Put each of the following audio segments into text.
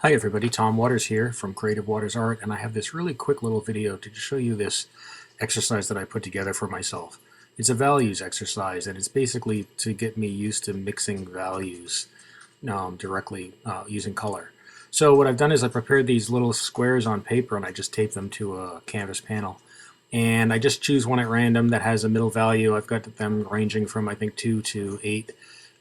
Hi everybody, Tom Waters here from CreativeWatersArt, and I have this really quick little video to just show you this exercise that I put together for myself. It's a values exercise, and it's basically to get me used to mixing values directly using color. So what I've done is I prepared these little squares on paper and I just taped them to a canvas panel. And I just choose one at random that has a middle value. I've got them ranging from I think 2 to 8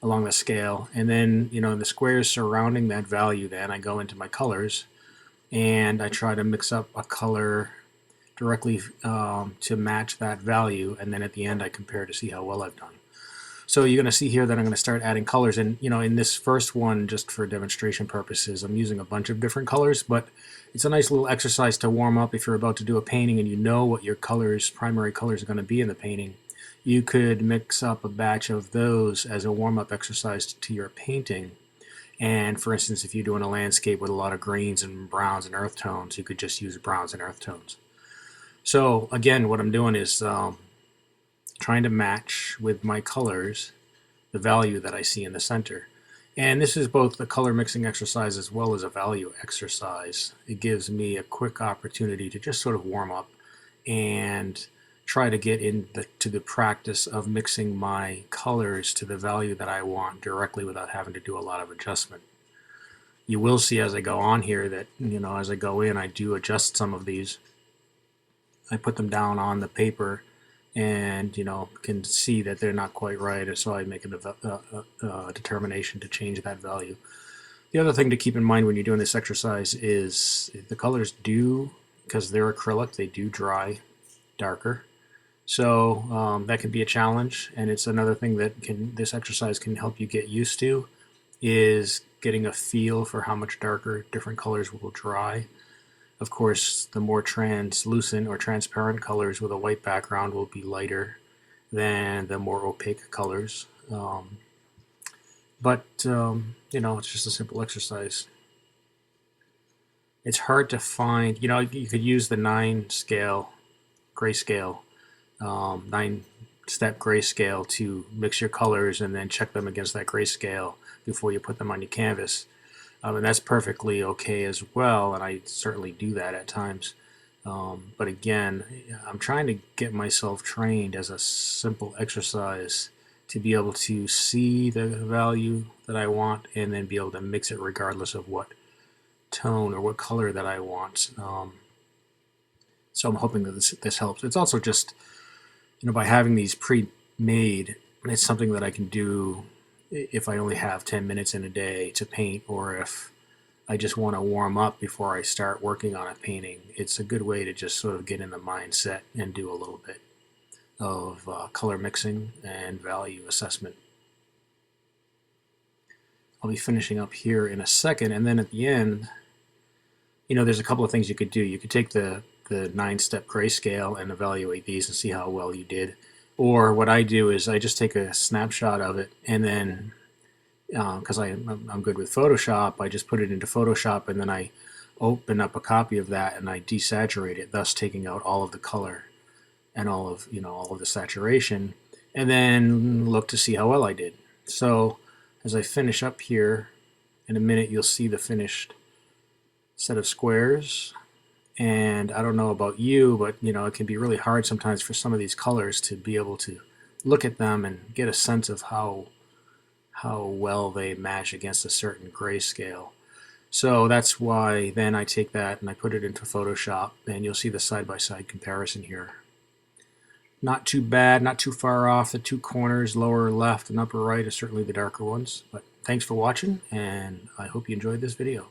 along the scale, and then in the squares surrounding that value, then I go into my colors and I try to mix up a color directly to match that value, and then at the end I compare to see how well I've done. So you're going to see here that I'm going to start adding colors, and in this first one, just for demonstration purposes, I'm using a bunch of different colors, but it's a nice little exercise to warm up if you're about to do a painting and you know what your primary colors are going to be in the painting. You could mix up a batch of those as a warm-up exercise to your painting. And for instance, if you're doing a landscape with a lot of greens and browns and earth tones, you could just use browns and earth tones. So again, what I'm doing is trying to match with my colors the value that I see in the center. And this is both the color mixing exercise as well as a value exercise. It gives me a quick opportunity to just sort of warm up and try to get into the practice of mixing my colors to the value that I want directly without having to do a lot of adjustment. You will see as I go on here that as I go in, I do adjust some of these. I put them down on the paper and can see that they're not quite right, so I make a determination to change that value. The other thing to keep in mind when you're doing this exercise is the colors because they're acrylic, they do dry darker. So that can be a challenge, and it's another thing that this exercise can help you get used to, is getting a feel for how much darker different colors will dry. Of course, the more translucent or transparent colors with a white background will be lighter than the more opaque colors. But it's just a simple exercise. It's hard to find, you could use the 9-scale grayscale, 9-step grayscale to mix your colors and then check them against that grayscale before you put them on your canvas. And that's perfectly okay as well, and I certainly do that at times. But again, I'm trying to get myself trained as a simple exercise to be able to see the value that I want and then be able to mix it regardless of what tone or what color that I want. So I'm hoping that this helps. It's also just, by having these pre-made, it's something that I can do if I only have 10 minutes in a day to paint, or if I just want to warm up before I start working on a painting. It's a good way to just sort of get in the mindset and do a little bit of color mixing and value assessment. I'll be finishing up here in a second, and then at the end, there's a couple of things you could do. You could take the 9-step grayscale and evaluate these and see how well you did. Or what I do is I just take a snapshot of it, and then because I'm good with Photoshop, I just put it into Photoshop, and then I open up a copy of that and I desaturate it, thus taking out all of the color and all of the saturation, and then look to see how well I did. So as I finish up here in a minute, you'll see the finished set of squares. And I don't know about you, but it can be really hard sometimes for some of these colors to be able to look at them and get a sense of how well they match against a certain grayscale. So that's why then I take that and I put it into Photoshop, and you'll see the side-by-side comparison here. Not too bad, not too far off. The two corners, lower left and upper right, are certainly the darker ones. But thanks for watching, and I hope you enjoyed this video.